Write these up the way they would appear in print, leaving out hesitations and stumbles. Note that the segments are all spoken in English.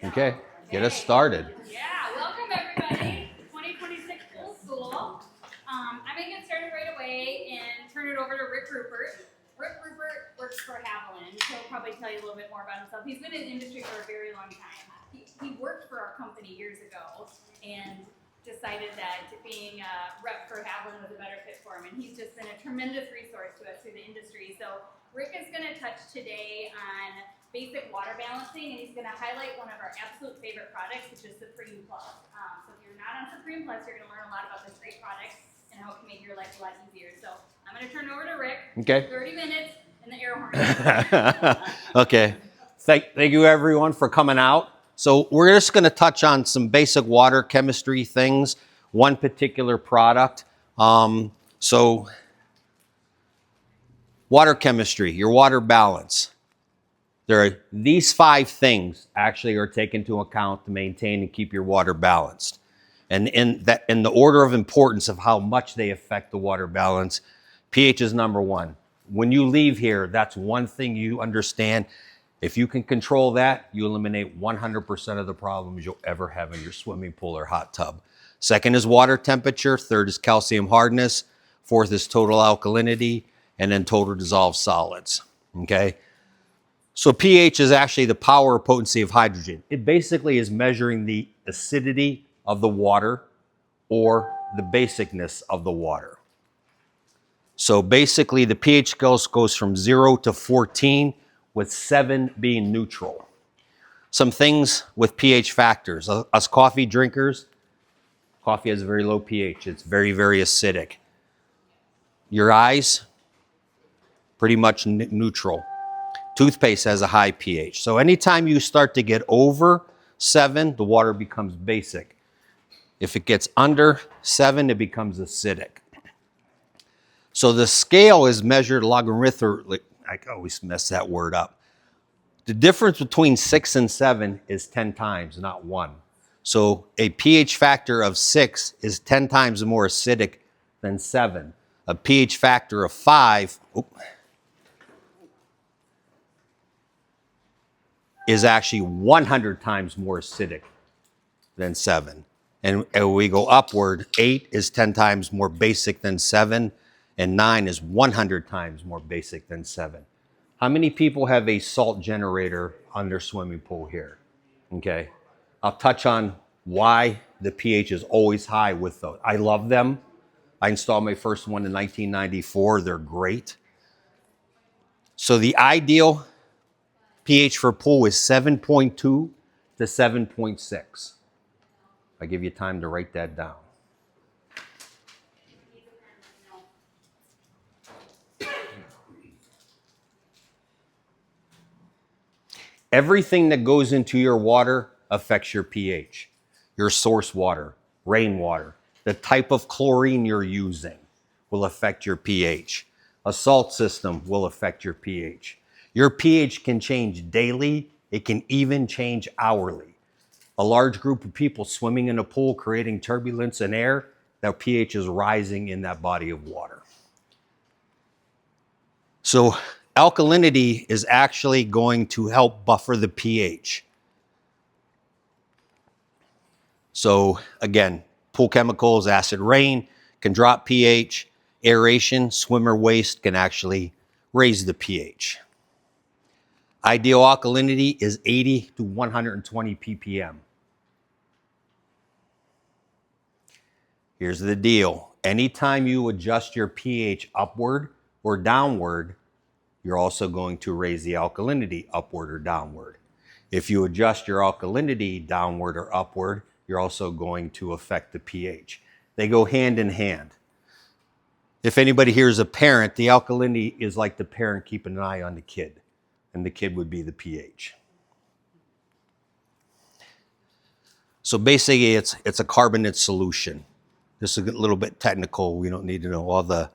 Okay, get us started. Yeah, welcome everybody. 2026 Full School. I'm going to get started right away and turn it over to Rupert. Rupert works for Haviland. He'll probably tell you a little bit more about himself. He's been in the industry for a very long time. He worked for our company years ago and decided that being a rep for Haviland was a better fit for him. And he's just been a tremendous resource to us through the industry. So Rick is going to touch today on basic water balancing, and he's going to highlight one of our absolute favorite products, which is Supreme Plus. So if you're not on Supreme Plus, you're going to learn a lot about this great product and how it can make your life a lot easier. So I'm going to turn it over to Rick. Okay. 30 minutes and the air horn. Okay. Thank you everyone for coming out. So we're just going to touch on some basic water chemistry things, one particular product. So water chemistry, your water balance. These 5 things actually are taken into account to maintain and keep your water balanced. And in the order of importance of how much they affect the water balance, pH is number 1. When you leave here, that's one thing you understand. If you can control that, you eliminate 100% of the problems you'll ever have in your swimming pool or hot tub. Second is water temperature. Third is calcium hardness. Fourth is total alkalinity. And then total dissolved solids. Okay? So pH is actually the power or potency of hydrogen. It basically is measuring the acidity of the water or the basicness of the water. So basically the pH scale goes from 0 to 14, with 7 being neutral. Some things with pH factors. Us coffee drinkers, coffee has a very low pH. It's very, very acidic. Your eyes, pretty much neutral. Toothpaste has a high pH. So anytime you start to get over 7, the water becomes basic. If it gets under 7, it becomes acidic. So the scale is measured logarithmically. I always mess that word up. The difference between 6 and 7 is 10 times, not 1. So a pH factor of 6 is 10 times more acidic than 7. A pH factor of 5, is actually 100 times more acidic than 7. And we go upward, 8 is 10 times more basic than 7, and 9 is 100 times more basic than 7. How many people have a salt generator on their swimming pool here? Okay. I'll touch on why the pH is always high with those. I love them. I installed my first one in 1994. They're great. So the ideal pH for pool is 7.2 to 7.6. I give you time to write that down. Everything that goes into your water affects your pH. Your source water, rainwater, the type of chlorine you're using will affect your pH. A salt system will affect your pH. Your pH can change daily. It can even change hourly. A large group of people swimming in a pool creating turbulence in air, their pH is rising in that body of water. So alkalinity is actually going to help buffer the pH. So again, pool chemicals, acid rain can drop pH. Aeration, swimmer waste can actually raise the pH. Ideal alkalinity is 80 to 120 ppm. Here's the deal. Anytime you adjust your pH upward or downward, you're also going to raise the alkalinity upward or downward. If you adjust your alkalinity downward or upward, you're also going to affect the pH. They go hand in hand. If anybody here is a parent, the alkalinity is like the parent keeping an eye on the kid, and the kid would be the pH. So basically it's a carbonate solution. This is a little bit technical. We don't need to know all the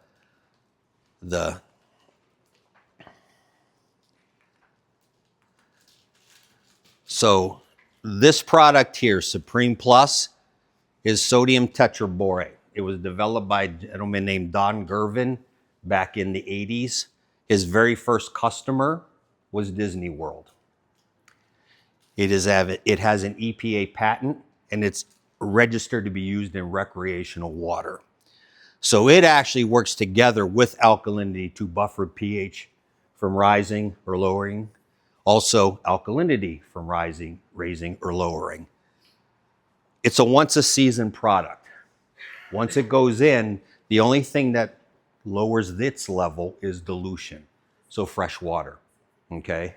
So this product here, Supreme Plus, is sodium tetraborate. It was developed by a gentleman named Don Gervin back in the 80s. His very first customer was Disney World. It has an EPA patent, and it's registered to be used in recreational water. So it actually works together with alkalinity to buffer pH from rising or lowering. Also alkalinity from rising, raising, or lowering. It's a once a season product. Once it goes in, the only thing that lowers its level is dilution. So fresh water, okay?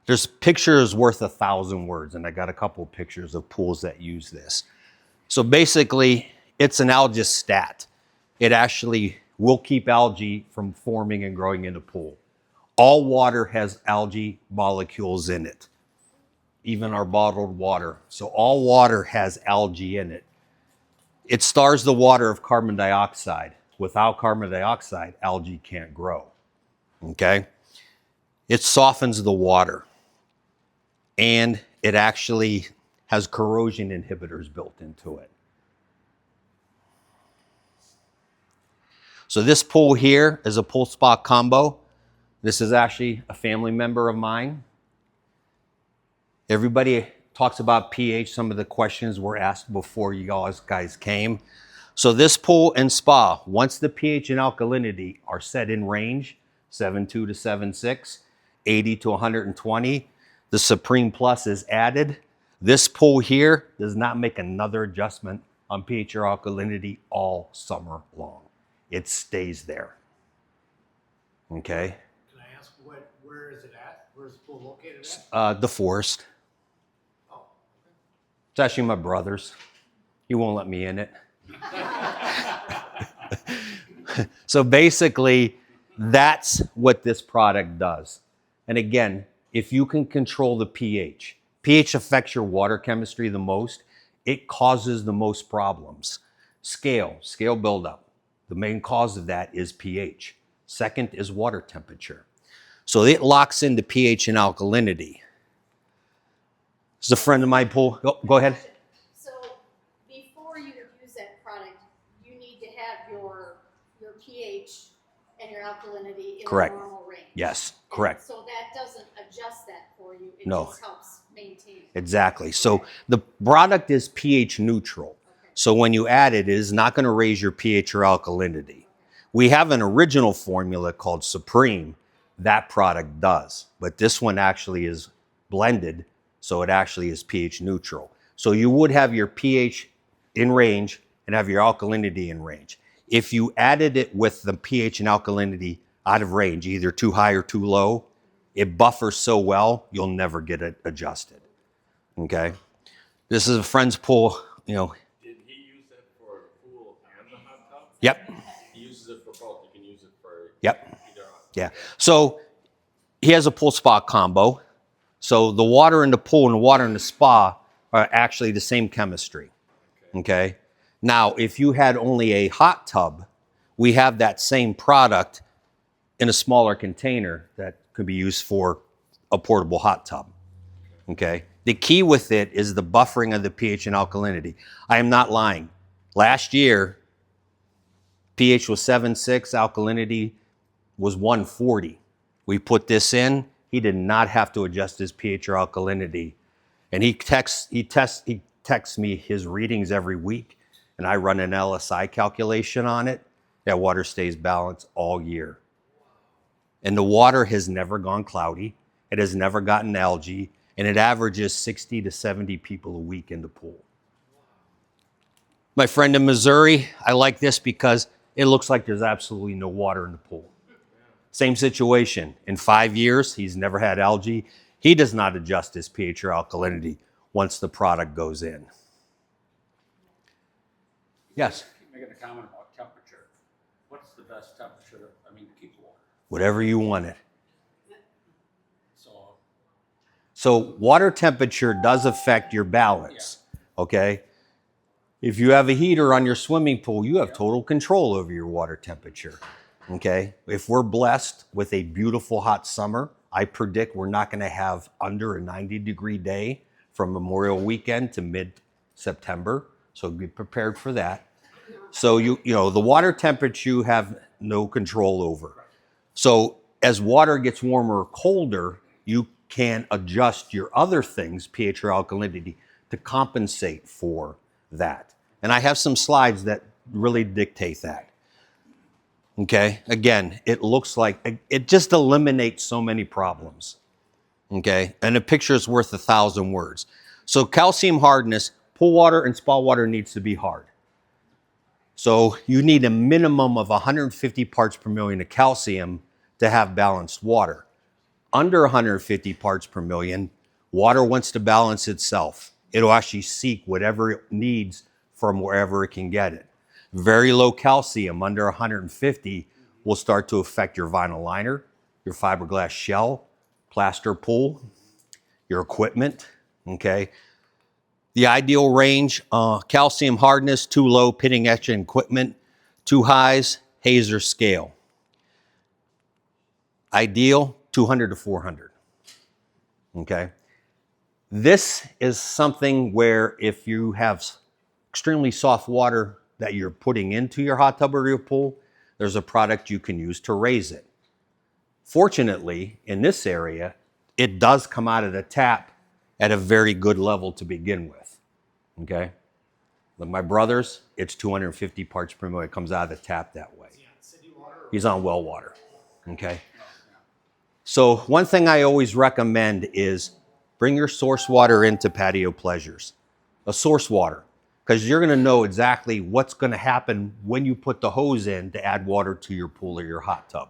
There's pictures worth 1,000 words, and I got a couple of pictures of pools that use this. So basically, it's an algistat. It actually will keep algae from forming and growing in the pool. All water has algae molecules in it, even our bottled water. So all water has algae in it. It stars the water of carbon dioxide. Without carbon dioxide, algae can't grow, okay? It softens the water, and it actually has corrosion inhibitors built into it. So this pool here is a pool spa combo. This is actually a family member of mine. Everybody talks about pH. Some of the questions were asked before you guys came. So this pool and spa, once the pH and alkalinity are set in range, 7.2 to 7.6, 80 to 120, the Supreme Plus is added. This pool here does not make another adjustment on pH or alkalinity all summer long. It stays there. Okay? Can I ask where is it at? Where's the pool located at? The Forest. Oh, It's actually my brother's. He won't let me in it. So basically, that's what this product does. And again, if you can control the pH, pH affects your water chemistry the most. It causes the most problems. Scale buildup. The main cause of that is pH. Second is water temperature. So it locks into pH and alkalinity. This is a friend of mine, Paul. Go ahead. So before you use that product, you need to have your pH and your alkalinity in Correct. a normal range. Yes, correct. And so that doesn't adjust that for you. It No. just helps maintain it. Exactly. So the product is pH neutral. Okay. So when you add it, it is not going to raise your pH or alkalinity. We have an original formula called Supreme. That product does. But this one actually is blended, so it actually is pH neutral. So you would have your pH in range and have your alkalinity in range. If you added it with the pH and alkalinity out of range, either too high or too low, it buffers so well, you'll never get it adjusted. Okay? This is a friend's pool, Did he use it for the pool and the hot tub? Yep. He uses it for both. You can use it for Yep. either. Yeah. So he has a pool spa combo. So the water in the pool and the water in the spa are actually the same chemistry. Okay. Now, if you had only a hot tub, we have that same product in a smaller container that could be used for a portable hot tub. Okay. The key with it is the buffering of the pH and alkalinity. I am not lying. Last year, pH was 7.6, alkalinity was 140. We put this in, he did not have to adjust his pH or alkalinity. And he texts me his readings every week, and I run an LSI calculation on it. That water stays balanced all year. And the water has never gone cloudy. It has never gotten algae, and it averages 60 to 70 people a week in the pool. My friend in Missouri, I like this because it looks like there's absolutely no water in the pool. Same situation. In 5 years, he's never had algae. He does not adjust his pH or alkalinity once the product goes in. Yes? Keep making a comment about temperature. What's the best temperature? To keep water. Whatever you want it. So So water temperature does affect your balance, okay? If you have a heater on your swimming pool, you have total control over your water temperature, okay? If we're blessed with a beautiful hot summer, I predict we're not gonna have under a 90-degree day from Memorial Weekend to mid-September, so be prepared for that. So you know, the water temperature you have no control over. So as water gets warmer or colder, you can adjust your other things, pH or alkalinity, to compensate for that. And I have some slides that really dictate that. Okay, again, it looks like, it just eliminates so many problems. Okay, and a picture is worth 1,000 words. So calcium hardness, pool water and spa water needs to be hard. So you need a minimum of 150 parts per million of calcium to have balanced water. Under 150 parts per million, water wants to balance itself. It'll actually seek whatever it needs from wherever it can get it. Very low calcium, under 150, will start to affect your vinyl liner, your fiberglass shell, plaster pool, your equipment, okay? The ideal range, calcium hardness, too low, pitting etching equipment, too highs, Hazer scale. Ideal, 200 to 400, okay? This is something where if you have extremely soft water that you're putting into your hot tub or your pool, there's a product you can use to raise it. Fortunately, in this area, it does come out of the tap at a very good level to begin with, okay? But my brother's, it's 250 parts per million. It comes out of the tap that way. He's on well water, okay? So one thing I always recommend is bring your source water into Patio Pleasures, a source water, because you're gonna know exactly what's gonna happen when you put the hose in to add water to your pool or your hot tub.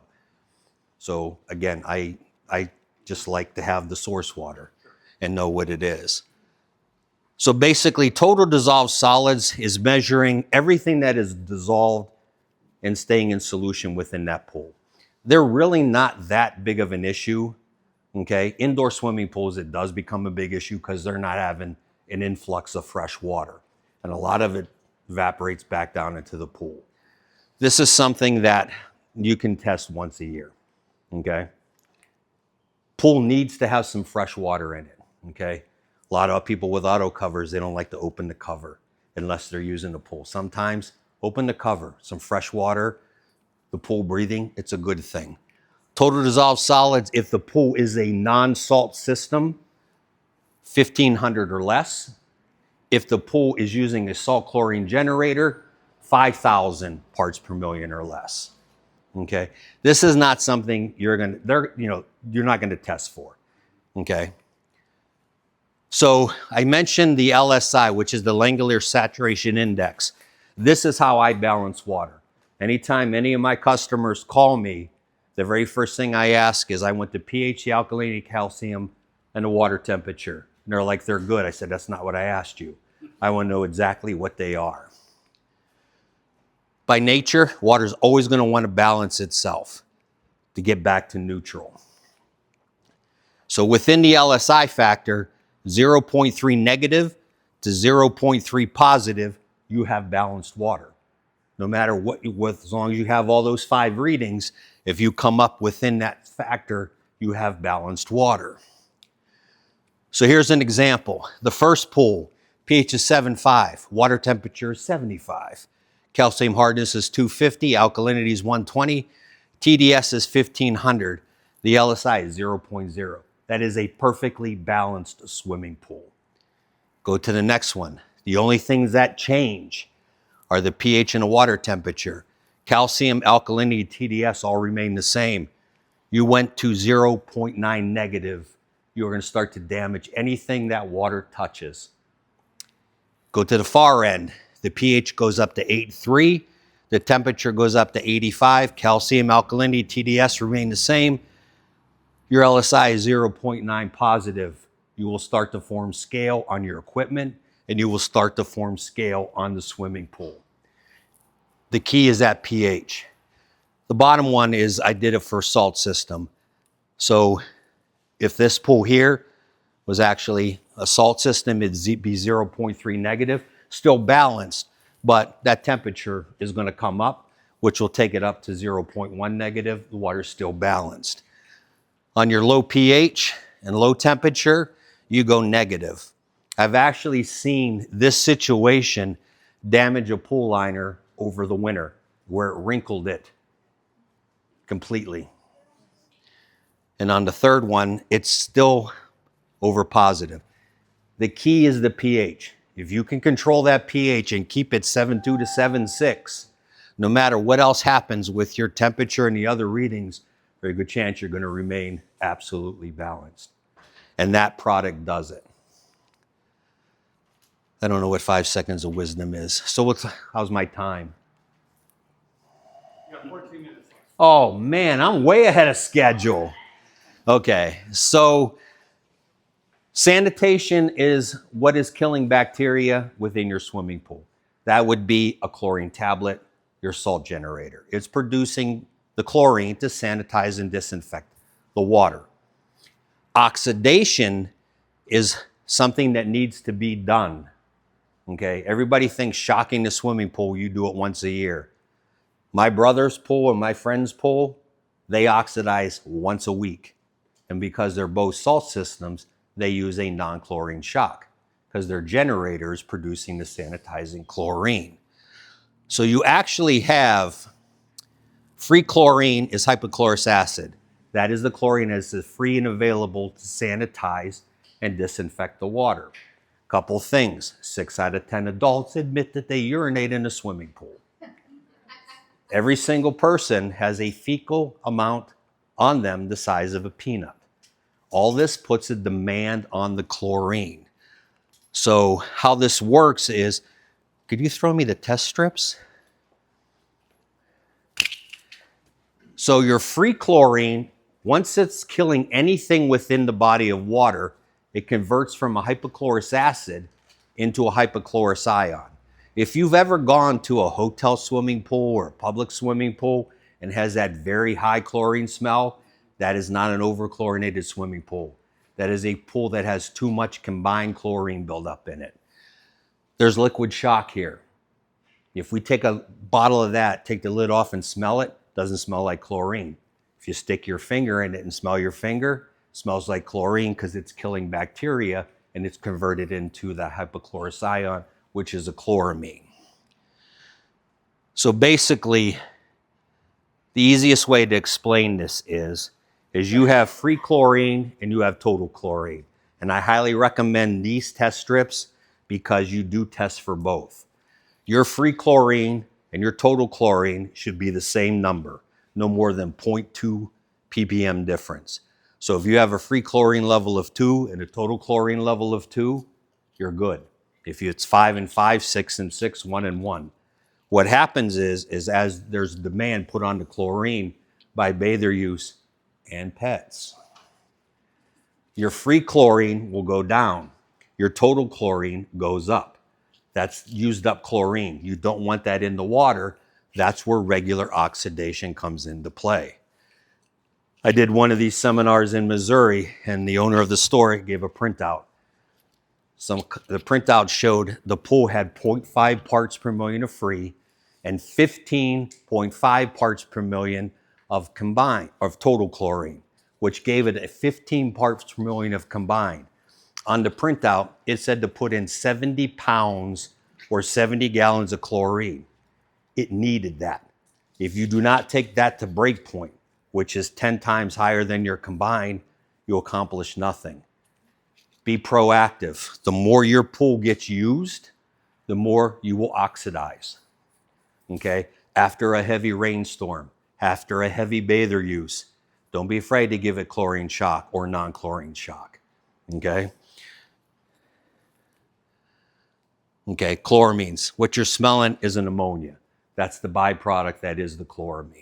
So again, I just like to have the source water and know what it is. So basically, total dissolved solids is measuring everything that is dissolved and staying in solution within that pool. They're really not that big of an issue, okay? Indoor swimming pools, it does become a big issue because they're not having an influx of fresh water. And a lot of it evaporates back down into the pool. This is something that you can test once a year, okay? Pool needs to have some fresh water in it, okay? A lot of people with auto covers, they don't like to open the cover unless they're using the pool. Sometimes open the cover, some fresh water, the pool breathing, it's a good thing. Total dissolved solids, if the pool is a non-salt system, 1,500 or less. If the pool is using a salt chlorine generator, 5,000 parts per million or less. Okay, this is not something you're not gonna test for. Okay. So I mentioned the LSI, which is the Langolier Saturation Index. This is how I balance water. Anytime any of my customers call me, the very first thing I ask is I want the pH, the alkalinity, calcium, and the water temperature. And they're like, they're good. I said, that's not what I asked you. I want to know exactly what they are. By nature, water is always going to want to balance itself to get back to neutral. So within the LSI factor, 0.3 negative to 0.3 positive, you have balanced water. No matter what, as long as you have all those 5 readings, if you come up within that factor, you have balanced water. So here's an example. The first pool, pH is 7.5, water temperature is 75. Calcium hardness is 250, alkalinity is 120, TDS is 1500, the LSI is 0.0. That is a perfectly balanced swimming pool. Go to the next one. The only things that change are the pH and the water temperature. Calcium, alkalinity, TDS all remain the same. You went to 0.9 negative, you're going to start to damage anything that water touches. Go to the far end. The pH goes up to 8.3. The temperature goes up to 85. Calcium, alkalinity, TDS remain the same. Your LSI is 0.9 positive. You will start to form scale on your equipment, and you will start to form scale on the swimming pool. The key is that pH. The bottom one is I did it for salt system. So if this pool here was actually a salt system, it'd be 0.3 negative, still balanced, but that temperature is going to come up, which will take it up to 0.1 negative. The water's still balanced. On your low pH and low temperature, you go negative. I've actually seen this situation damage a pool liner over the winter where it wrinkled it completely. And on the third one, it's still over positive. The key is the pH. If you can control that pH and keep it 7.2 to 7.6, no matter what else happens with your temperature and the other readings, very good chance you're going to remain absolutely balanced. And that product does it. I don't know what 5 seconds of wisdom is. So how's my time? You got 14 minutes left. Oh man, I'm way ahead of schedule. Okay, so sanitation is what is killing bacteria within your swimming pool. That would be a chlorine tablet, your salt generator. It's producing the chlorine to sanitize and disinfect the water. Oxidation is something that needs to be done. Okay, everybody thinks shocking the swimming pool, you do it once a year. My brother's pool and my friend's pool, they oxidize once a week. And because they're both salt systems, they use a non-chlorine shock because their generator is producing the sanitizing chlorine. So you actually have free chlorine is hypochlorous acid. That is the chlorine that is free and available to sanitize and disinfect the water. Couple things, 6 out of 10 adults admit that they urinate in a swimming pool. Every single person has a fecal amount on them the size of a peanut. All this puts a demand on the chlorine. So how this works is, could you throw me the test strips? So your free chlorine, once it's killing anything within the body of water, it converts from a hypochlorous acid into a hypochlorous ion. If you've ever gone to a hotel swimming pool or a public swimming pool and has that very high chlorine smell, that is not an overchlorinated swimming pool. That is a pool that has too much combined chlorine buildup in it. There's liquid shock here. If we take a bottle of that, take the lid off and smell it, doesn't smell like chlorine. If you stick your finger in it and smell your finger, it smells like chlorine because it's killing bacteria and it's converted into the hypochlorous ion, which is a chloramine. So basically, the easiest way to explain this is you have free chlorine and you have total chlorine. And I highly recommend these test strips because you do test for both. Your free chlorine and your total chlorine should be the same number, no more than 0.2 ppm difference. So if you have a free chlorine level of 2 and a total chlorine level of 2, you're good. If it's 5 and 5, 6 and 6, 1 and 1. What happens is as there's demand put on the chlorine by bather use and pets, your free chlorine will go down. Your total chlorine goes up. That's used up chlorine. You don't want that in the water. That's where regular oxidation comes into play. I did one of these seminars in Missouri, and the owner of the store gave a printout. The printout showed the pool had 0.5 parts per million of free and 15.5 parts per million of total chlorine, which gave it a 15 parts per million of combined. On the printout, it said to put in 70 pounds or 70 gallons of chlorine. It needed that. If you do not take that to break point, which is 10 times higher than your combined, you'll accomplish nothing. Be proactive. The more your pool gets used, the more you will oxidize. Okay? After a heavy rainstorm, after a heavy bather use, don't be afraid to give it chlorine shock or non-chlorine shock. Okay? Okay, chloramines. What you're smelling is an ammonia. That's the byproduct that is the chloramine.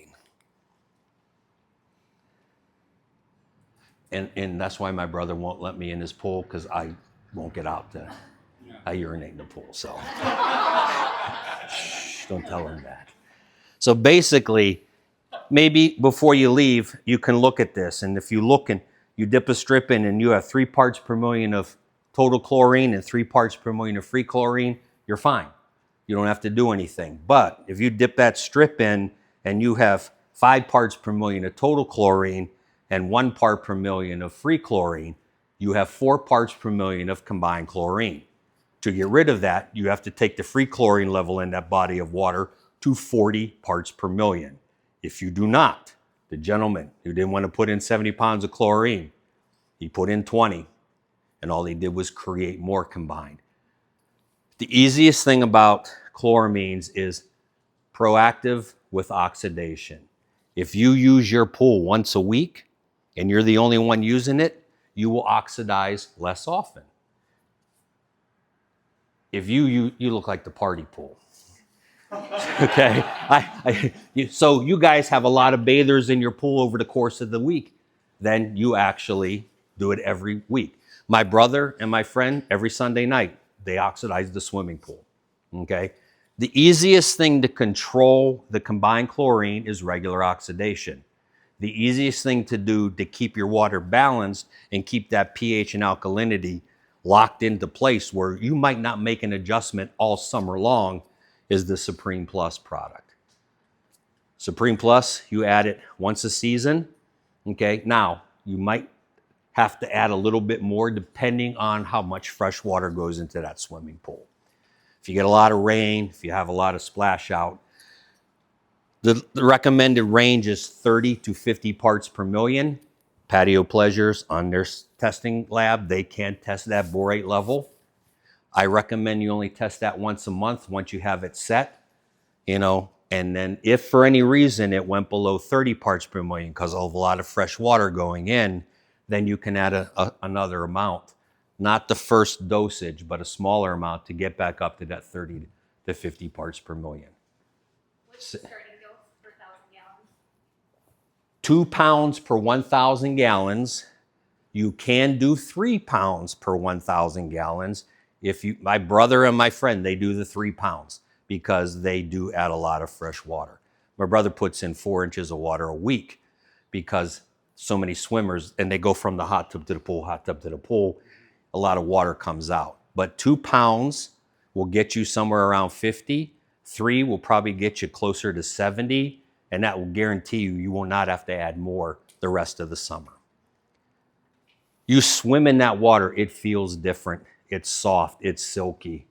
And that's why my brother won't let me in his pool, because I won't get out I urinate in the pool, so. Shh, don't tell him that. So basically, maybe before you leave, you can look at this. And if you look and you dip a strip in and you have 3 parts per million of total chlorine and 3 parts per million of free chlorine, you're fine. You don't have to do anything. But if you dip that strip in and you have 5 parts per million of total chlorine and 1 part per million of free chlorine, you have 4 parts per million of combined chlorine. To get rid of that, you have to take the free chlorine level in that body of water to 40 parts per million. If you do not, The gentleman who didn't want to put in 70 pounds of chlorine, he put in 20, and all he did was create more combined. The easiest thing about chloramines is proactive with oxidation. If you use your pool once a week and you're the only one using it, you will oxidize less often. If you look like the party pool. Okay, so you guys have a lot of bathers in your pool over the course of the week. Then you actually do it every week. My brother and my friend, every Sunday night, they oxidize the swimming pool. Okay, the easiest thing to control the combined chlorine is regular oxidation. The easiest thing to do to keep your water balanced and keep that pH and alkalinity locked into place where you might not make an adjustment all summer long is the Supreme Plus product. Supreme Plus, you add it once a season. Okay, now you might have to add a little bit more depending on how much fresh water goes into that swimming pool. If you get a lot of rain, if you have a lot of splash out, the recommended range is 30 to 50 parts per million. Patio Pleasures on their testing lab, they can test that borate level. I recommend you only test that once a month once you have it set, and then if for any reason it went below 30 parts per million because of a lot of fresh water going in, then you can add another amount. Not the first dosage, but a smaller amount to get back up to that 30 to 50 parts per million. What's the starting dose per 1,000 gallons? 2 pounds per 1,000 gallons. You can do 3 pounds per 1,000 gallons. My brother and my friend, they do the 3 pounds because they do add a lot of fresh water. My brother puts in 4 inches of water a week because so many swimmers, and they go from the hot tub to the pool, hot tub to the pool, a lot of water comes out. But 2 pounds will get you somewhere around 50. 3 will probably get you closer to 70, and that will guarantee you will not have to add more the rest of the summer. You swim in that water, it feels different. It's soft, it's silky.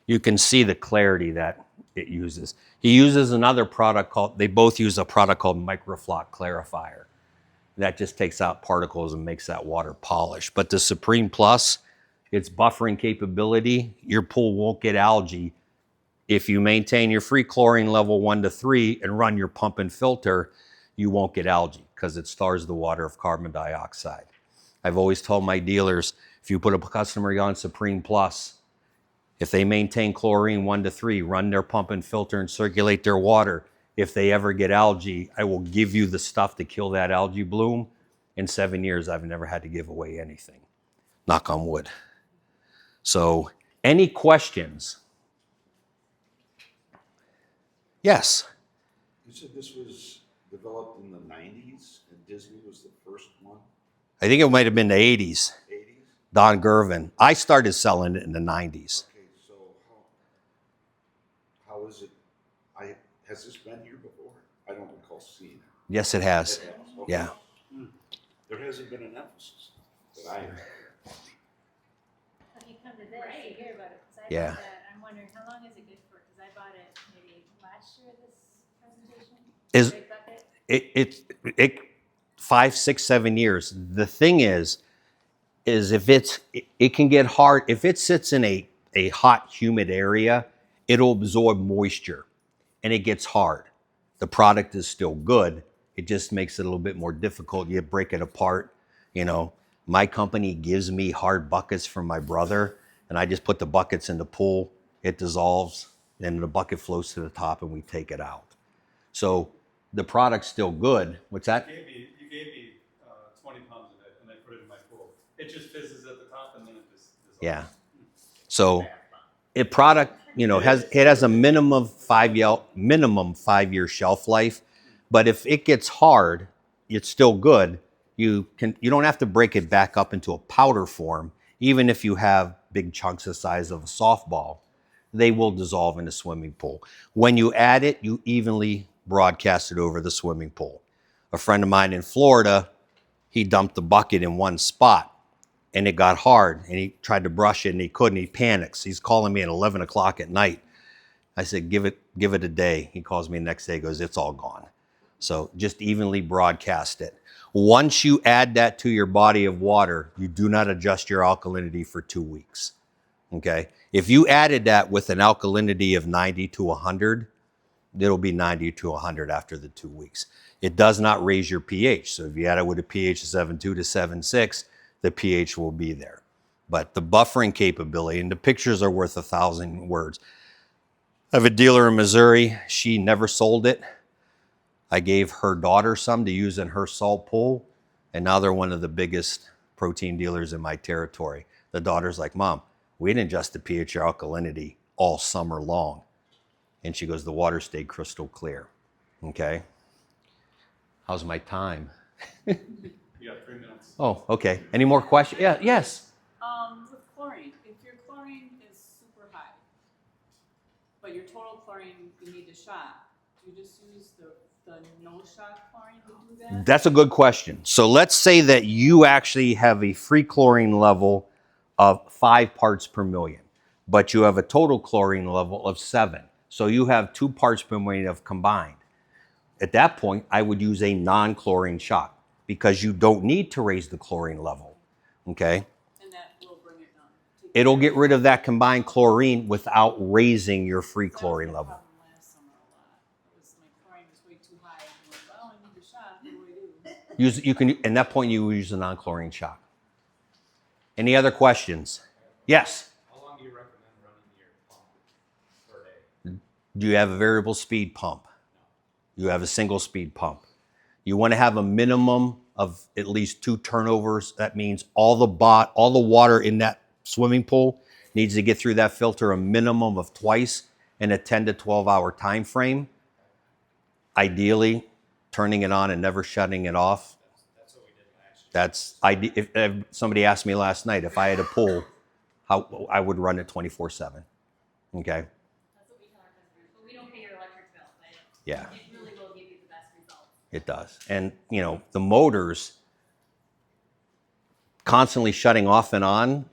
You can see the clarity that it uses. He uses another product they both use a product called Microfloc Clarifier. That just takes out particles and makes that water polished. But the Supreme Plus, its buffering capability, your pool won't get algae. If you maintain your free chlorine level 1 to 3 and run your pump and filter, you won't get algae because it stars the water of carbon dioxide. I've always told my dealers, if you put a customer on Supreme Plus, if they maintain chlorine 1 to 3, run their pump and filter and circulate their water, if they ever get algae, I will give you the stuff to kill that algae bloom. In 7 years, I've never had to give away anything. Knock on wood. So, any questions? Yes? You said this was developed in the 90s and Disney was the first one? I think it might have been the 80s. 80s? Don Gervin. I started selling it in the 90s. Okay, so how is it? Has this been here before? I don't recall seeing it. Yes, it has. It has, okay. Yeah. There hasn't been an emphasis that I have. When you come to this, you hear about it, because I Yeah. bought that, I'm wondering, how long is it good for? Because I bought it maybe last year, this presentation. Is Big bucket. it 5, 6, 7 years. The thing is if it can get hard. If it sits in a hot, humid area, it'll absorb moisture and it gets hard. The product is still good. It just makes it a little bit more difficult. You break it apart. My company gives me hard buckets from my brother, and I just put the buckets in the pool. It dissolves, and the bucket floats to the top, and we take it out. So the product's still good. What's that? You gave me 20 pounds of it, and I put it in my pool. It just fizzes at the top, and then it just dissolves. Yeah. So it has a minimum 5-year shelf life, but if it gets hard, it's still good. You don't have to break it back up into a powder form. Even if you have big chunks the size of a softball, they will dissolve in the swimming pool. When you add it, you evenly broadcast it over the swimming pool. A friend of mine in Florida, he dumped the bucket in one spot and it got hard and he tried to brush it and he couldn't. He panics. He's calling me at 11 o'clock at night. I said, give it a day. He calls me the next day, goes, it's all gone. So just evenly broadcast it. Once you add that to your body of water, you do not adjust your alkalinity for 2 weeks. Okay? If you added that with an alkalinity of 90 to 100, it'll be 90 to 100 after the 2 weeks. It does not raise your pH. So if you add it with a pH of 7.2 to 7.6, the pH will be there. But the buffering capability, and the pictures are worth 1,000 words. I have a dealer in Missouri. She never sold it. I gave her daughter some to use in her salt pool, and now they're one of the biggest protein dealers in my territory. The daughter's like, Mom, we didn't adjust the pH or alkalinity all summer long. And she goes, the water stayed crystal clear. Okay. How's my time? You got 3 minutes. Oh, okay. Any more questions? Yeah, yes. With chlorine, if your chlorine is super high, but your total chlorine you need to shot, do you just use the no shot chlorine to do that? That's a good question. So let's say that you actually have a free chlorine level of 5 parts per million, but you have a total chlorine level of 7. So you have 2 parts per million of combined. At that point, I would use a non-chlorine shot because you don't need to raise the chlorine level, okay? And that will bring it down. It'll get rid of that combined chlorine without raising your free chlorine level. Last summer a lot. It was, my chlorine was way too high. I'm like, well, I need a shot. What do I do? You can, at that point, you use a non-chlorine shot. Any other questions? Yes? How long do you recommend running your pump per day? Do you have a variable speed pump? You have a single speed pump. You want to have a minimum of at least 2 turnovers. That means all the water in that swimming pool needs to get through that filter a minimum of twice in a 10 to 12 hour time frame. Ideally, turning it on and never shutting it off. That's what we did last year. If somebody asked me last night if I had a pool, how I would run it 24/7. Okay. That's what we tell our customers, but we don't pay your electric bill, but Yeah. it really will give you the best results. It does. And, you know, the motors constantly shutting off and on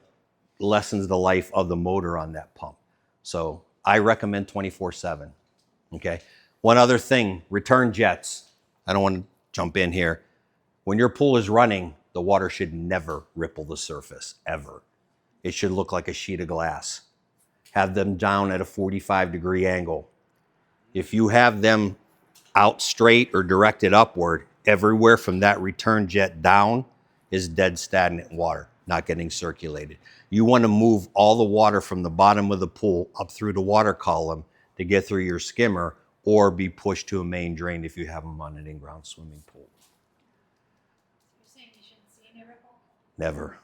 lessens the life of the motor on that pump. So I recommend 24/7. Okay. One other thing, return jets. I don't want to jump in here. When your pool is running, the water should never ripple the surface, ever. It should look like a sheet of glass. Have them down at a 45-degree angle. If you have them out straight or directed upward, everywhere from that return jet down is dead stagnant water, not getting circulated. You want to move all the water from the bottom of the pool up through the water column to get through your skimmer or be pushed to a main drain if you have them on an in-ground swimming pool. You're saying you shouldn't see any ripple? Never.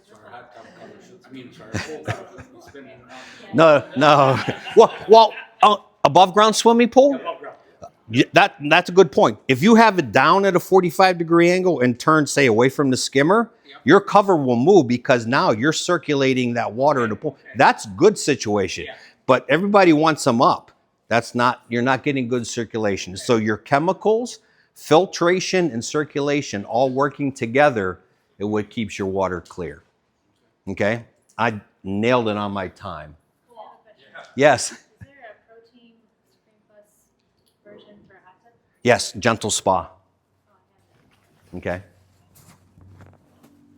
So our hot tub covers, I mean, sorry, our pool covers, it's spinning around. No. Well, above ground swimming pool? Above ground. Yeah, that's a good point. If you have it down at a 45-degree angle and turn, say, away from the skimmer, your cover will move because now you're circulating that water in the pool. That's a good situation. Yeah. But everybody wants them up. You're not getting good circulation. So your chemicals, filtration, and circulation all working together is what keeps your water clear. Okay? I nailed it on my time. I have a question. Yes. Is there a protein Spring Plus version for hot tub? Yes, gentle spa. Oh, I have that. Okay.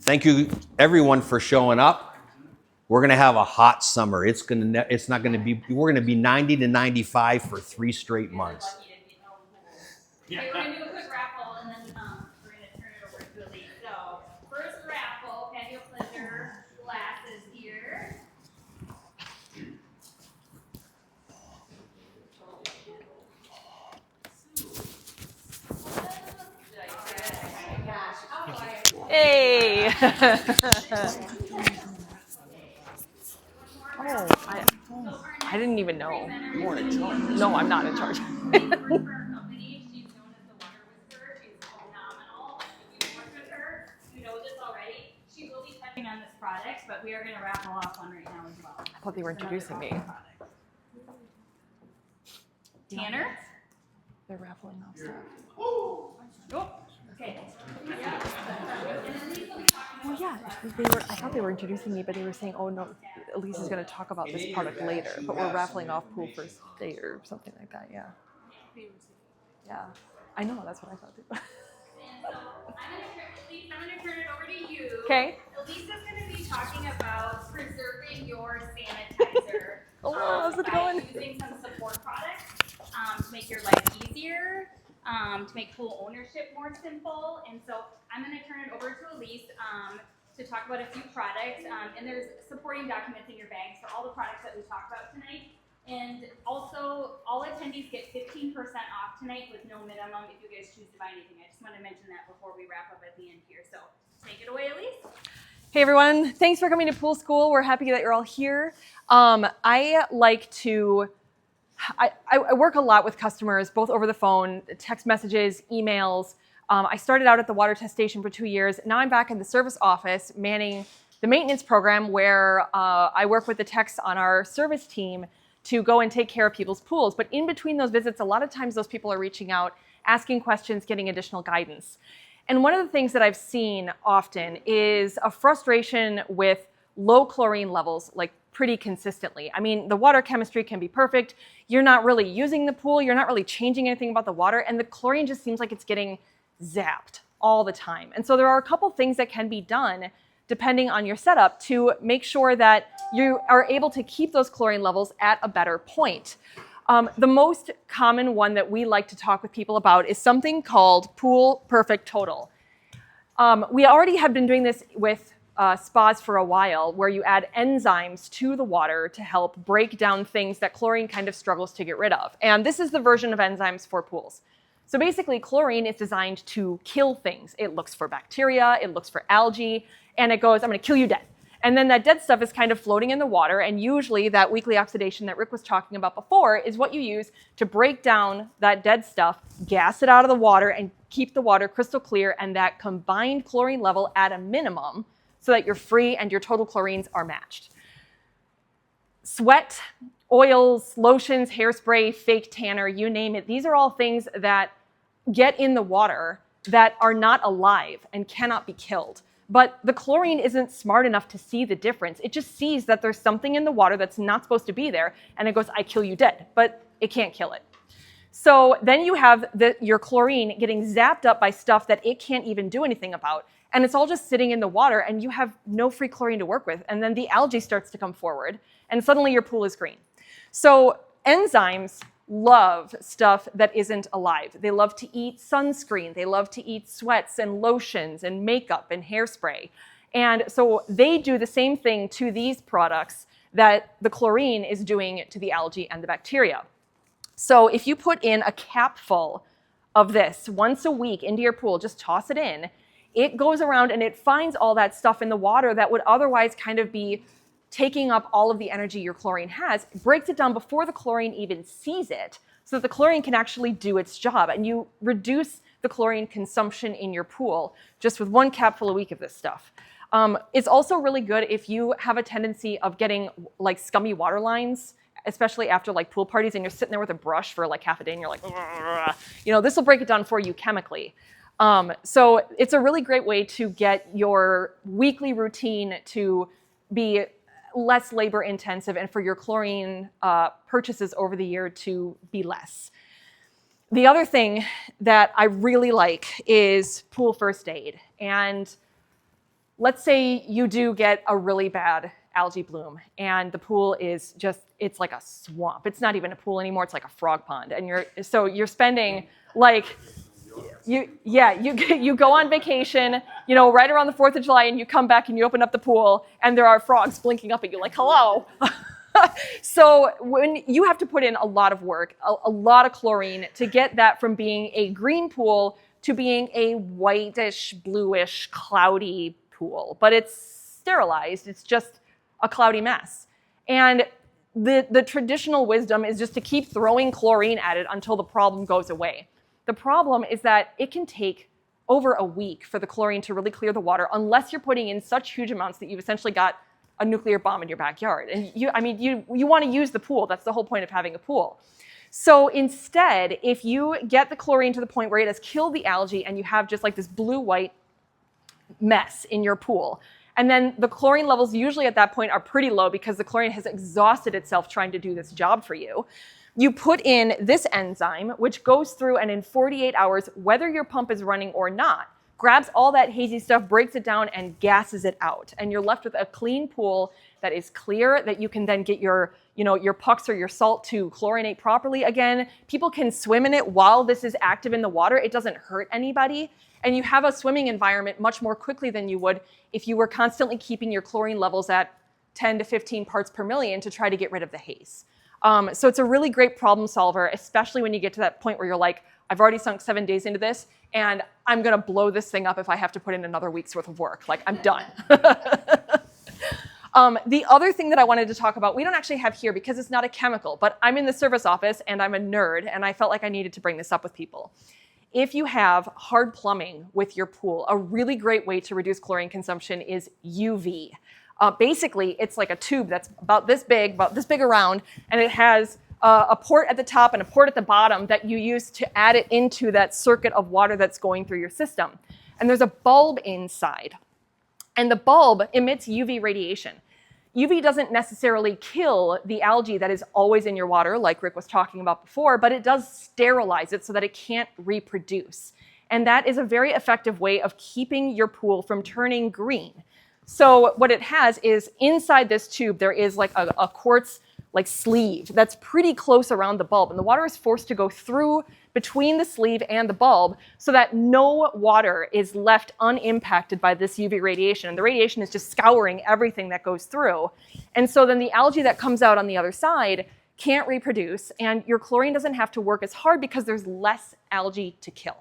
Thank you, everyone, for showing up. We're gonna have a hot summer. We're gonna be 90 to 95 for 3 straight months. Lucky to be home. Okay, we're gonna do a quick raffle and then we're gonna turn it over to Elise. So first raffle, Patio Pleasures glasses here. Hey! I didn't even know. No, I'm not in charge. She works for our company. She's known as the Water Whisperer. She's phenomenal. If you've worked with her, you know this already. She will be touching on this product, but we are going to raffle off one right now as well. I thought they were introducing me. Tanner? They're raffling off stuff. Oh, okay. Well, yeah, I thought they were introducing me, but they were saying, oh no, Elise is going to talk about this product later, but we're raffling off pool first date or something like that, yeah. Yeah, I know, that's what I thought too. And so Elise, I'm gonna turn it over to you. Okay. Elise is gonna be talking about preserving your sanitizer. How's it by going? using some support products to make your life easier, to make pool ownership more simple. And so I'm gonna turn it over to Elise to talk about a few products. And there's supporting documents in your bags for all the products that we talked about tonight. And also, all attendees get 15% off tonight with no minimum if you guys choose to buy anything. I just want to mention that before we wrap up at the end here. So take it away, Elise. Hey everyone, thanks for coming to Pool School. We're happy that you're all here. I work a lot with customers, both over the phone, text messages, emails. I started out at the water test station for 2 years. Now I'm back in the service office manning the maintenance program where I work with the techs on our service team to go and take care of people's pools. But in between those visits, a lot of times those people are reaching out, asking questions, getting additional guidance. And one of the things that I've seen often is a frustration with low chlorine levels, like pretty consistently. I mean, the water chemistry can be perfect. You're not really using the pool. You're not really changing anything about the water. And the chlorine just seems like it's getting zapped all the time. And so there are a couple things that can be done depending on your setup to make sure that you are able to keep those chlorine levels at a better point. The most common one that we like to talk with people about is something called Pool Perfect Total. We already have been doing this with spas for a while, where you add enzymes to the water to help break down things that chlorine kind of struggles to get rid of. And this is the version of enzymes for pools. So basically, chlorine is designed to kill things. It looks for bacteria, it looks for algae, and it goes, I'm gonna kill you dead. And then that dead stuff is kind of floating in the water, and usually that weekly oxidation that Rick was talking about before is what you use to break down that dead stuff, gas it out of the water, and keep the water crystal clear and that combined chlorine level at a minimum so that your free and your total chlorines are matched. Sweat, oils, lotions, hairspray, fake tanner, you name it, these are all things that get in the water that are not alive and cannot be killed. But the chlorine isn't smart enough to see the difference. It just sees that there's something in the water that's not supposed to be there, and it goes, I kill you dead, but it can't kill it. So then you have your chlorine getting zapped up by stuff that it can't even do anything about, and it's all just sitting in the water, and you have no free chlorine to work with, and then the algae starts to come forward, and suddenly your pool is green. So enzymes love stuff that isn't alive. They love to eat sunscreen. They love to eat sweats and lotions and makeup and hairspray. And so they do the same thing to these products that the chlorine is doing to the algae and the bacteria. So if you put in a capful of this once a week into your pool, just toss it in, it goes around and it finds all that stuff in the water that would otherwise kind of be taking up all of the energy your chlorine has, breaks it down before the chlorine even sees it, so that the chlorine can actually do its job. And you reduce the chlorine consumption in your pool just with one capful a week of this stuff. It's also really good if you have a tendency of getting like scummy water lines, especially after like pool parties, and you're sitting there with a brush for like half a day and you're like, you know, this will break it down for you chemically. So it's a really great way to get your weekly routine to be less labor intensive and for your chlorine purchases over the year to be less. The other thing that I really like is pool first aid. And let's say you do get a really bad algae bloom and the pool is just, it's like a swamp. It's not even a pool anymore, it's like a frog pond. And you're spending like, you go on vacation, you know, right around the 4th of July, and you come back and you open up the pool and there are frogs blinking up at you like, hello. So when you have to put in a lot of work, a lot of chlorine to get that from being a green pool to being a whitish, bluish, cloudy pool, but it's sterilized. It's just a cloudy mess. And the traditional wisdom is just to keep throwing chlorine at it until the problem goes away. The problem is that it can take over a week for the chlorine to really clear the water unless you're putting in such huge amounts that you've essentially got a nuclear bomb in your backyard. And you want to use the pool. That's the whole point of having a pool. So instead, if you get the chlorine to the point where it has killed the algae and you have just like this blue-white mess in your pool, and then the chlorine levels usually at that point are pretty low because the chlorine has exhausted itself trying to do this job for you. You put in this enzyme, which goes through and in 48 hours, whether your pump is running or not, grabs all that hazy stuff, breaks it down, and gasses it out. And you're left with a clean pool that is clear, that you can then get your, your pucks or your salt to chlorinate properly again. People can swim in it while this is active in the water. It doesn't hurt anybody. And you have a swimming environment much more quickly than you would if you were constantly keeping your chlorine levels at 10 to 15 parts per million to try to get rid of the haze. So it's a really great problem solver, especially when you get to that point where you're like, I've already sunk 7 days into this, and I'm gonna blow this thing up if I have to put in another week's worth of work. Like, I'm done. The other thing that I wanted to talk about, we don't actually have here because it's not a chemical, but I'm in the service office and I'm a nerd, and I felt like I needed to bring this up with people. If you have hard plumbing with your pool, a really great way to reduce chlorine consumption is UV. Basically, it's like a tube that's about this big around, and it has a port at the top and a port at the bottom that you use to add it into that circuit of water that's going through your system. And there's a bulb inside, and the bulb emits UV radiation. UV doesn't necessarily kill the algae that is always in your water, like Rick was talking about before, but it does sterilize it so that it can't reproduce. And that is a very effective way of keeping your pool from turning green. So what it has is inside this tube, there is like a quartz sleeve that's pretty close around the bulb. And the water is forced to go through between the sleeve and the bulb so that no water is left unimpacted by this UV radiation. And the radiation is just scouring everything that goes through. And so then the algae that comes out on the other side can't reproduce, and your chlorine doesn't have to work as hard because there's less algae to kill.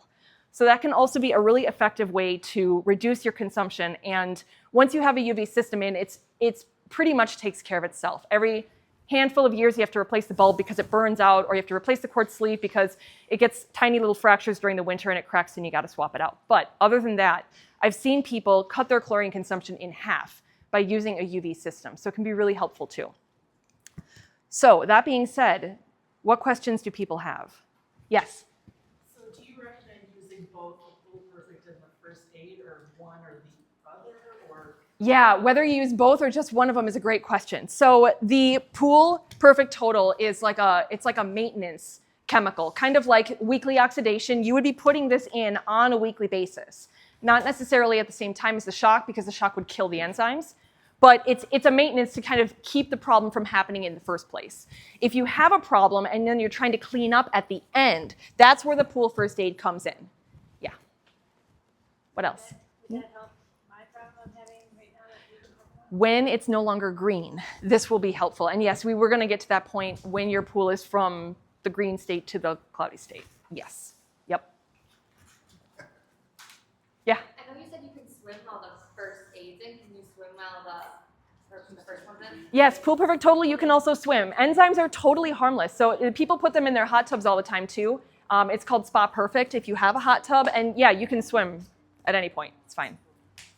So that can also be a really effective way to reduce your consumption. And once you have a UV system in, it's pretty much takes care of itself. Every handful of years you have to replace the bulb because it burns out, or you have to replace the quartz sleeve because it gets tiny little fractures during the winter and it cracks and you got to swap it out. But other than that, I've seen people cut their chlorine consumption in half by using a UV system. So it can be really helpful too. So that being said, what questions do people have? Yes? So do you recommend using both the Pool Perfect and the First Aid, or one or the other, or? Yeah, whether you use both or just one of them is a great question. So the Pool Perfect Total is it's like a maintenance chemical, kind of like weekly oxidation. You would be putting this in on a weekly basis, not necessarily at the same time as the shock, because the shock would kill the enzymes, but it's a maintenance to kind of keep the problem from happening in the first place. If you have a problem and then you're trying to clean up at the end, that's where the Pool First Aid comes in. Yeah. What else? Would that help my problem I'm having right now? When it's no longer green, this will be helpful. And yes, we were going to get to that point when your pool is from the green state to the cloudy state. Yes. Yep. Yeah. I know you said you can swim while the first aid's in. Can you swim while the first one's in? Yes, Pool Perfect Total, you can also swim. Enzymes are totally harmless. So people put them in their hot tubs all the time too. It's called Spa Perfect if you have a hot tub. And yeah, you can swim at any point. It's fine.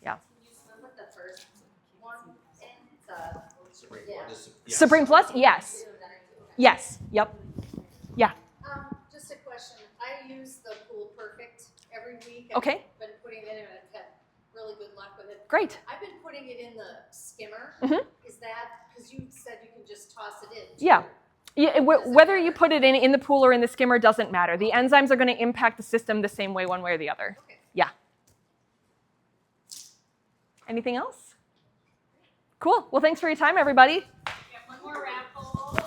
Yeah. Can you swim with the first one in? Supreme Plus? Yes. Yes. Yep. Yeah. Just a question. I use the Pool Perfect every week. Okay. I've been putting it in and I've had really good luck with it. Great. I've been putting it in the skimmer. Mhm. Is that, because you said you can just toss it in? Yeah. Yeah, whether you put it in the pool or in the skimmer doesn't matter. The enzymes are going to impact the system the same way one way or the other. Okay. Yeah. Anything else? Cool. Well, thanks for your time, everybody. We have one more raffle.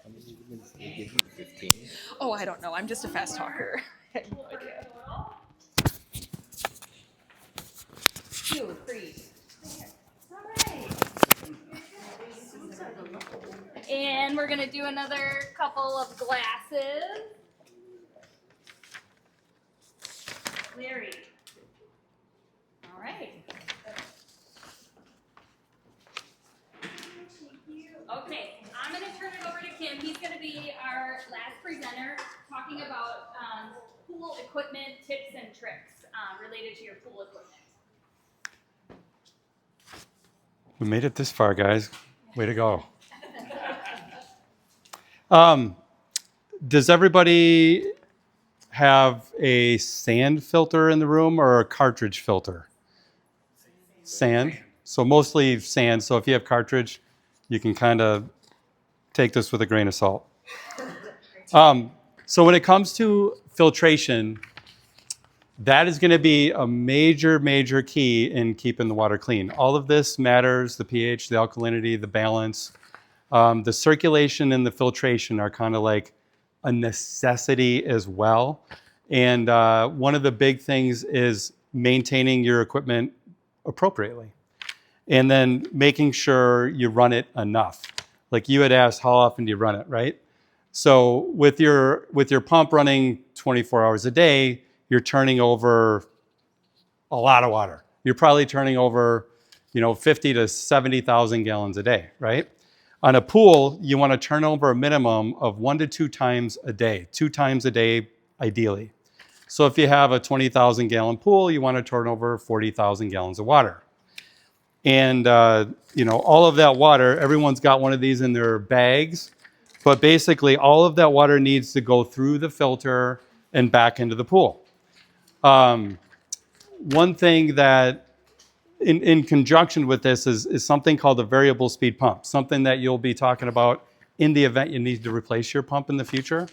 And we're gonna turn it over to Kim. Oh, I don't know. I'm just a fast talker. I have no idea. 2, 3. And we're gonna do another couple of glasses. Larry. All right. Okay, I'm gonna turn it over to Kim. He's gonna be our last presenter, talking about pool equipment tips and tricks related to your pool equipment. We made it this far, guys. Way to go. Does everybody have a sand filter in the room or a cartridge filter? Sand. So mostly sand. So if you have cartridge, you can kind of take this with a grain of salt. So when it comes to filtration, that is going to be a major, major key in keeping the water clean. All of this matters, the pH, the alkalinity, the balance. The circulation and the filtration are kind of like a necessity as well. And one of the big things is maintaining your equipment appropriately. And then making sure you run it enough. Like you had asked, how often do you run it, right? So with your pump running 24 hours a day, you're turning over a lot of water. You're probably turning over, 50 to 70,000 gallons a day, right? On a pool, you want to turn over a minimum of 1 to 2 times a day, 2 times a day ideally. So if you have a 20,000 gallon pool, you want to turn over 40,000 gallons of water. And, all of that water, everyone's got one of these in their bags, but basically all of that water needs to go through the filter and back into the pool. One thing that in conjunction with this is something called a variable speed pump, something that you'll be talking about in the event you need to replace your pump in the future.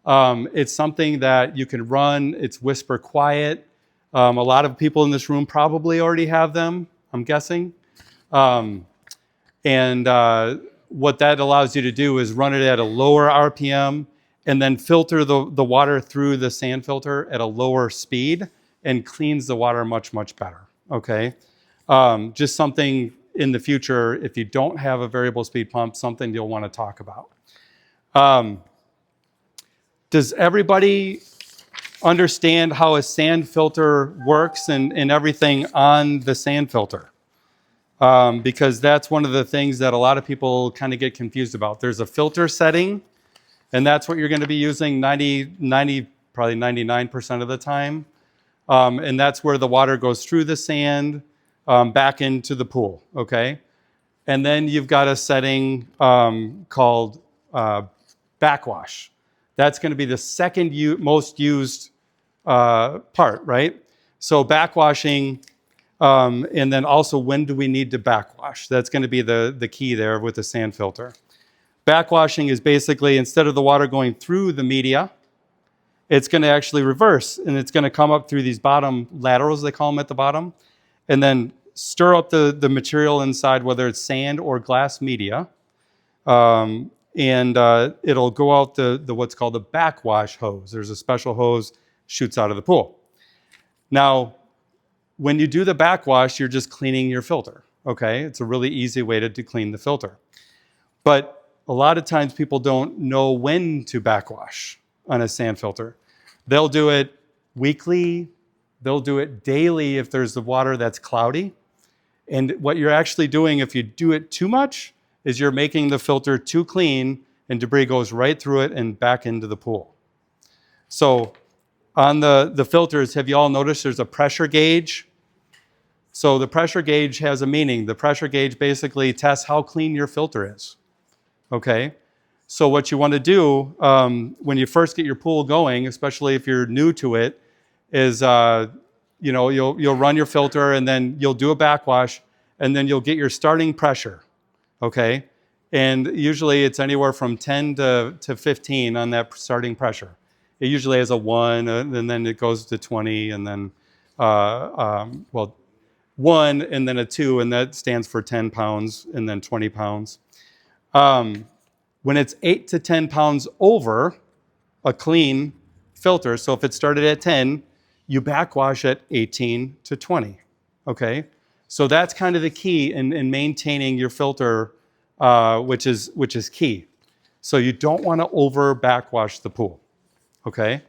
It's something that you can run, it's whisper quiet. A lot of people in this room probably already have them, I'm guessing. What that allows you to do is run it at a lower RPM and then filter the water through the sand filter at a lower speed and cleans the water much, much better, okay? Just something in the future, if you don't have a variable speed pump, something you'll want to talk about. Does everybody understand how a sand filter works and everything on the sand filter? Because that's one of the things that a lot of people kind of get confused about. There's a filter setting, and that's what you're going to be using probably 99% of the time. And that's where the water goes through the sand back into the pool, okay? And then you've got a setting called backwash. That's going to be the second most used part, right? So backwashing, and then also when do we need to backwash? That's going to be the key there with the sand filter. Backwashing is basically, instead of the water going through the media, it's going to actually reverse, and it's going to come up through these bottom laterals, they call them at the bottom, and then stir up the material inside, whether it's sand or glass media, and it'll go out the what's called the backwash hose. There's a special hose shoots out of the pool. Now, when you do the backwash, you're just cleaning your filter, okay? It's a really easy way to clean the filter. But a lot of times people don't know when to backwash on a sand filter. They'll do it weekly, they'll do it daily if there's the water that's cloudy. And what you're actually doing if you do it too much is you're making the filter too clean and debris goes right through it and back into the pool. So on the filters, have you all noticed there's a pressure gauge? So the pressure gauge has a meaning. The pressure gauge basically tests how clean your filter is, okay? So what you want to do when you first get your pool going, especially if you're new to it, is you'll run your filter and then you'll do a backwash and then you'll get your starting pressure, okay? And usually it's anywhere from 10 to 15 on that starting pressure. It usually has a 1 and then it goes to 20 and then, 1 and then a 2 and that stands for 10 pounds and then 20 pounds. When it's 8 to 10 pounds over a clean filter, so if it started at 10, you backwash at 18 to 20, okay? So that's kind of the key in maintaining your filter, which is key. So you don't want to over backwash the pool, okay?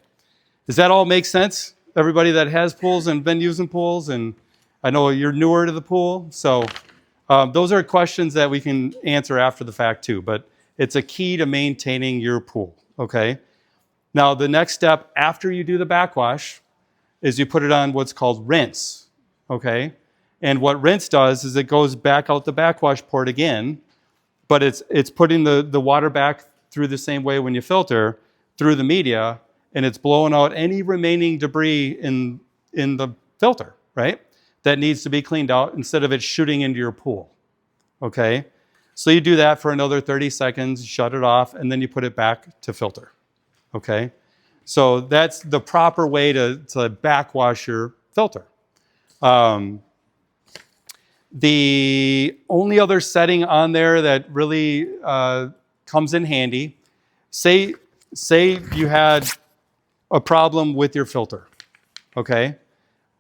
Does that all make sense? Everybody that has pools and been using pools, and I know you're newer to the pool, so those are questions that we can answer after the fact too, but it's a key to maintaining your pool, okay? Now, the next step after you do the backwash is you put it on what's called rinse, okay? And what rinse does is it goes back out the backwash port again, but it's putting the water back through the same way when you filter, through the media, and it's blowing out any remaining debris in the filter, right? that needs to be cleaned out instead of it shooting into your pool. Okay? So you do that for another 30 seconds, shut it off, and then you put it back to filter. Okay? So that's the proper way to backwash your filter. The only other setting on there that really comes in handy, say you had a problem with your filter, okay?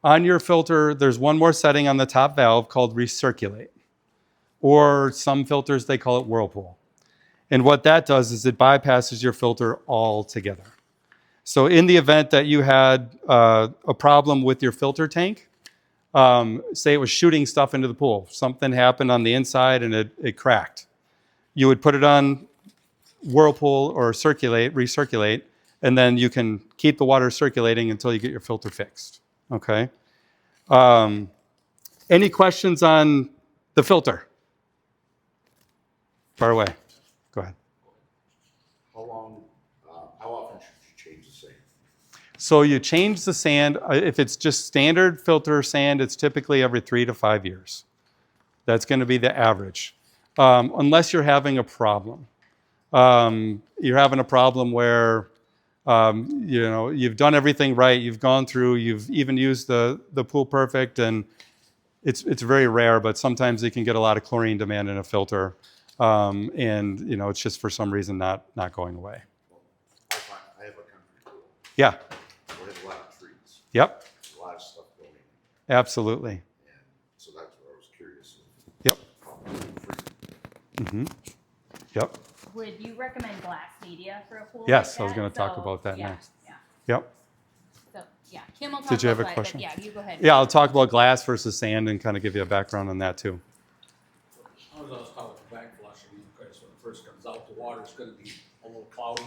On your filter, there's one more setting on the top valve called recirculate, or some filters, they call it whirlpool. And what that does is it bypasses your filter altogether. So in the event that you had a problem with your filter tank, say it was shooting stuff into the pool, something happened on the inside and it cracked. You would put it on whirlpool or recirculate, and then you can keep the water circulating until you get your filter fixed. Okay. Any questions on the filter? Far away. Go ahead. How often should you change the sand? So you change the sand. If it's just standard filter sand, it's typically every 3 to 5 years. That's going to be the average. Unless you're having a problem. You're having a problem where you've done everything right. You've gone through. You've even used the Pool Perfect, and it's very rare. But sometimes you can get a lot of chlorine demand in a filter, and it's just for some reason not going away. I have a country pool. Yeah. We have a lot of trees. Yep. A lot of stuff going. Absolutely. And so that's what I was curious. Yep. Mm-hmm. Yep. Would you recommend glass media for a pool? Yes, like I was that? going to talk So, about that yeah, next. Yeah. Yep. So yeah, Kim will talk Did you have a about that, question? but yeah, you go ahead. Yeah, I'll talk about glass versus sand and kind of give you a background on that too. I was always taught with backflushing, because when it first comes out, the water's gonna be a little cloudy.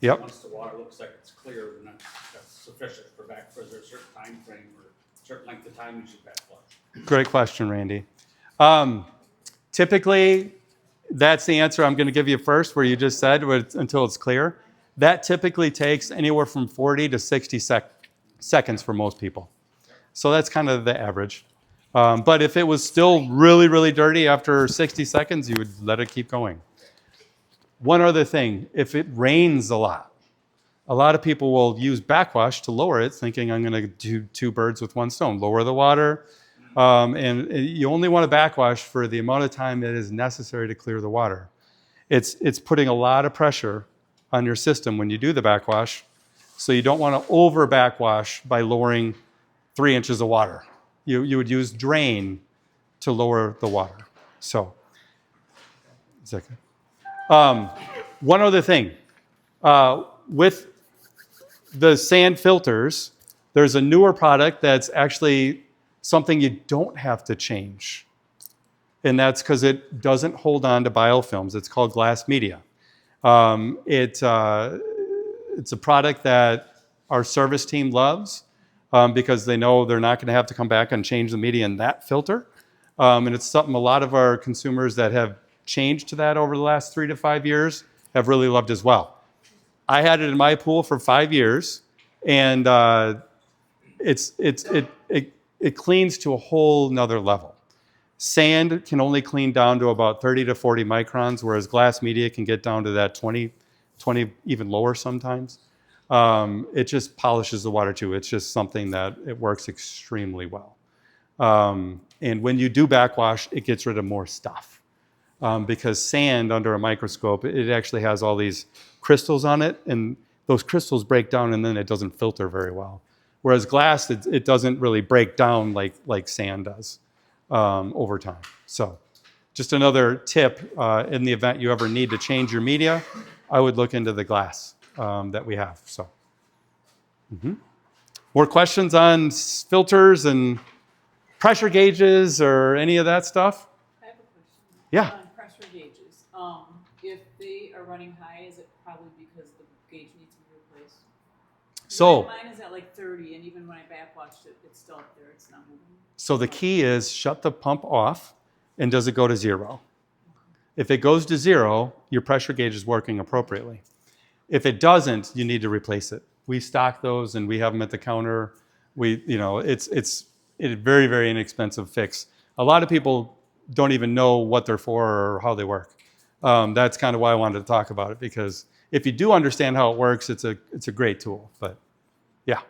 Yep. Once the water looks like it's clear, then that's sufficient for backflush. Is there a certain time frame or a certain length of time you should backflush? Great question, Randy. Typically, that's the answer I'm going to give you first, where you just said until it's clear. That typically takes anywhere from 40 to 60 seconds for most people. So that's kind of the average. But if it was still really, really dirty after 60 seconds, you would let it keep going. One other thing, if it rains a lot of people will use backwash to lower it, thinking I'm going to do 2 birds with 1 stone, lower the water. And you only want to backwash for the amount of time that is necessary to clear the water. It's putting a lot of pressure on your system when you do the backwash, so you don't want to over backwash by lowering 3 inches of water. You would use drain to lower the water. So, one other thing. With the sand filters, there's a newer product that's actually something you don't have to change. And that's because it doesn't hold on to biofilms. It's called glass media. It's a product that our service team loves because they know they're not going to have to come back and change the media in that filter. And it's something a lot of our consumers that have changed to that over the last 3 to 5 years have really loved as well. I had it in my pool for 5 years, and it cleans to a whole nother level. Sand can only clean down to about 30 to 40 microns, whereas glass media can get down to that 20, even lower sometimes. It just polishes the water too. It's just something that it works extremely well. And when you do backwash, it gets rid of more stuff. Because sand under a microscope, it actually has all these crystals on it, and those crystals break down and then it doesn't filter very well. Whereas glass, it doesn't really break down like sand does over time. So just another tip, in the event you ever need to change your media, I would look into the glass that we have. So, More questions on filters and pressure gauges or any of that stuff? I have a question. Yeah. On pressure gauges, if they are running high, is it probably because the gauge needs to be replaced? So Mine is at like 30, and even when I backwashed it, it's still up there. It's not moving. So the key is shut the pump off, and does it go to 0? If it goes to 0, your pressure gauge is working appropriately. If it doesn't, you need to replace it. We stock those and we have them at the counter. It's a very, very inexpensive fix. A lot of people don't even know what they're for or how they work. That's kind of why I wanted to talk about it, because if you do understand how it works, it's a great tool. But yeah,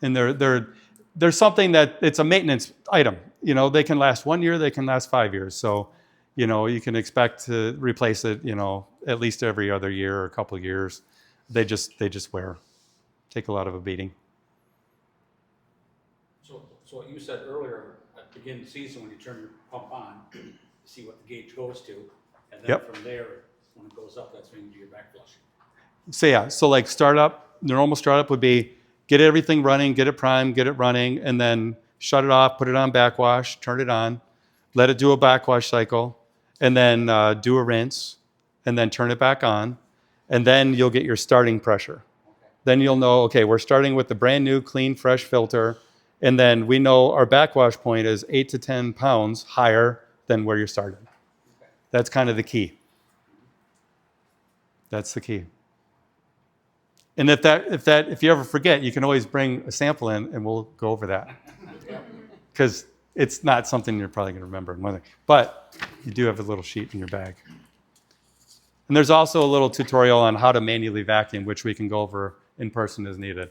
and there's something that it's a maintenance item. You know, they can last 1 year, they can last 5 years. So, you know, you can expect to replace it, you know, at least every other year or a couple of years. They just wear, take a lot of a beating. So what you said earlier, at the beginning of the season, when you turn your pump on, you see what the gauge goes to, and then from there, when it goes up, that's when you do your backflushing. So yeah, so like startup, normal startup would be get everything running, get it primed, get it running, and then shut it off, put it on backwash, turn it on, let it do a backwash cycle, and then do a rinse, and then turn it back on, and then you'll get your starting pressure. Then you'll know, okay, we're starting with the brand new, clean, fresh filter, and then we know our backwash point is 8 to 10 pounds higher than where you started. That's kind of the key. That's the key. And if you ever forget, you can always bring a sample in, and we'll go over that. Because it's not something you're probably going to remember in one thing. But you do have a little sheet in your bag. And there's also a little tutorial on how to manually vacuum, which we can go over in person as needed.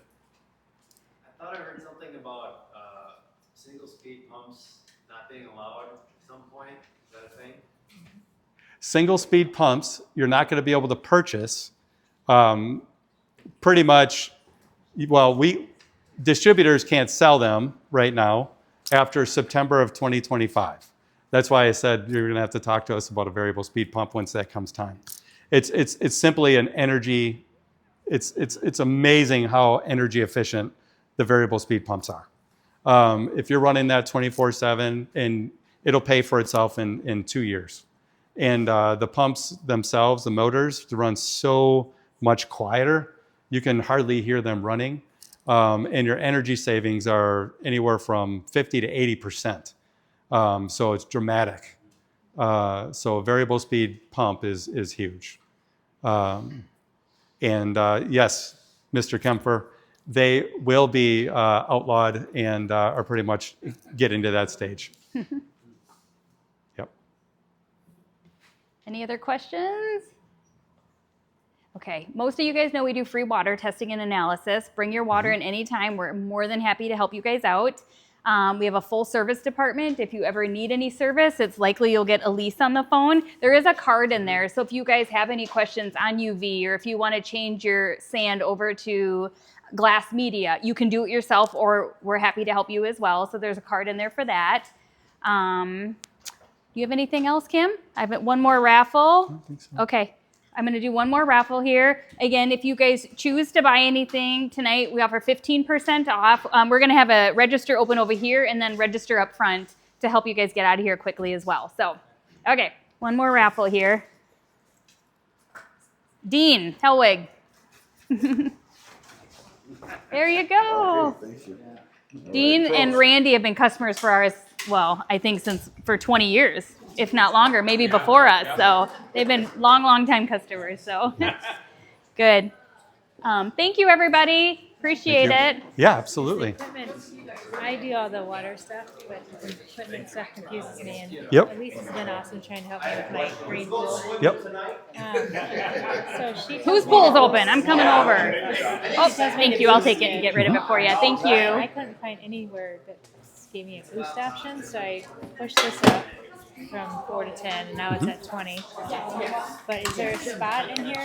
I thought I heard something about single-speed pumps not being allowed at some point. Is that a thing? Single-speed pumps, you're not going to be able to purchase. Pretty much, well, distributors can't sell them right now after September of 2025. That's why I said you're going to have to talk to us about a variable speed pump once that comes time. It's simply an energy. It's amazing how energy efficient the variable speed pumps are. If you're running that 24/7, and it'll pay for itself in 2 years. And the pumps themselves, the motors, run so much quieter, you can hardly hear them running. And your energy savings are anywhere from 50 to 80%. So it's dramatic. So a variable speed pump is huge. Yes, Mr. Kemper, they will be outlawed and are pretty much getting to that stage. Yep. Any other questions? Okay, most of you guys know we do free water testing and analysis. Bring your water in anytime. We're more than happy to help you guys out. We have a full service department. If you ever need any service, it's likely you'll get Elise on the phone. There is a card in there, so if you guys have any questions on UV, or if you want to change your sand over to glass media, you can do it yourself, or we're happy to help you as well. So there's a card in there for that. Do you have anything else, Kim? I have one more raffle. I don't think so. Okay. I'm going to do one more raffle here. Again, if you guys choose to buy anything tonight, we offer 15% off. We're going to have a register open over here and then register up front to help you guys get out of here quickly as well. So, okay, one more raffle here. Dean Helwig. There you go. Okay, thank you. Dean and Randy have been customers for ours, well, I think for 20 years. If not longer, maybe before us. So they've been long time customers. So good. Thank you, everybody. Appreciate it. Yeah, absolutely. I do all the water stuff, but the equipment stuff confuses me. And Yep. Elise has been awesome trying to help me with my green pool. Yep. So she Whose pool's open? I'm coming over. Oh, thank you. I'll take it and get rid of it for you. Thank you. I couldn't find anywhere that gave me a boost option, so I pushed this up from 4 to 10, and now it's at 20. But is there a spot in here